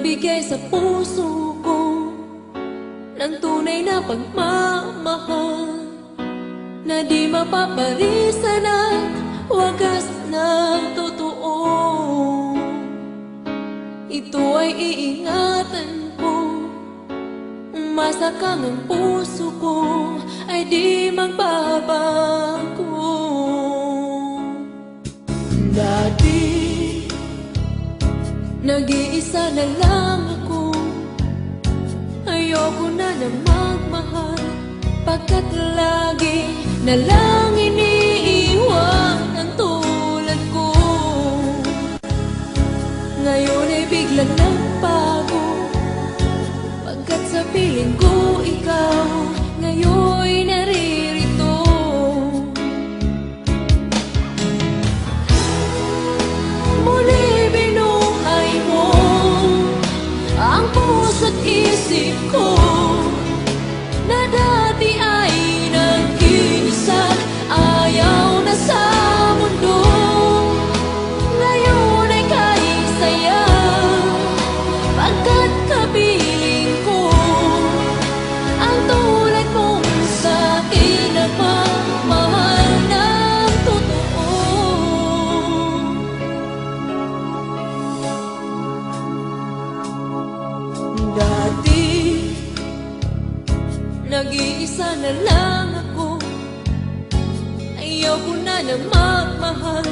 magbigay sa puso ko ng tunay na pagmamahal na di mapaparisan at wagas na totoo. Ito ay iingatan ko, umasa kang ang puso ko ay di magbabago. Dati nag-iisa na lang ako, ayoko na na magmahal, pagkat lagi na lang iniiwan ang tulad ko. Ngayon ay biglang nagbago, pagkat sa piling ko ikaw ngayon naririto. Muli binuhay mo ang puso't isip ko na dati ay nag-iisa, ayaw na sa mundo. Ngayon ay kahit saya, pagkat kapiling ko ang tulad mong sa'kin nagmamahal ng totoo. Dati nag-iisa na lang ako, ayaw ko na na magmahal,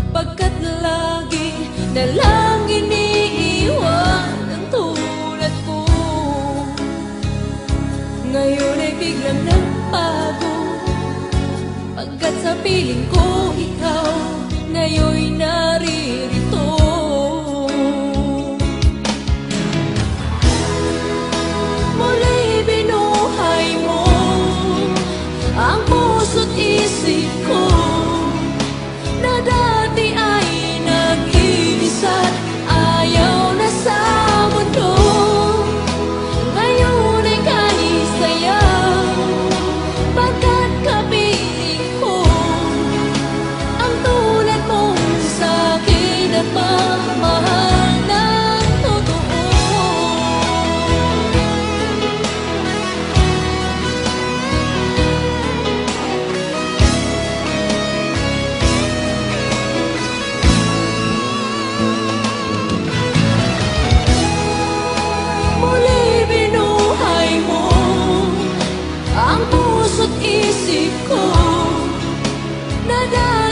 pagkat lagi na lang iniiwan ang tulad ko. Ngayon ay biglang nagbago, pagkat sa piling ko ikaw ngayon naririto. Muli binuhay mo ang puso't isip ko na dati ay nag-iisa't ayaw na sa mundo. Ngayon ay kahit saya, pagkat kapiling ko ang tulad mong sa'kin at magmahal ng totoo. Muli binuhay mo ang puso't isip ko na dati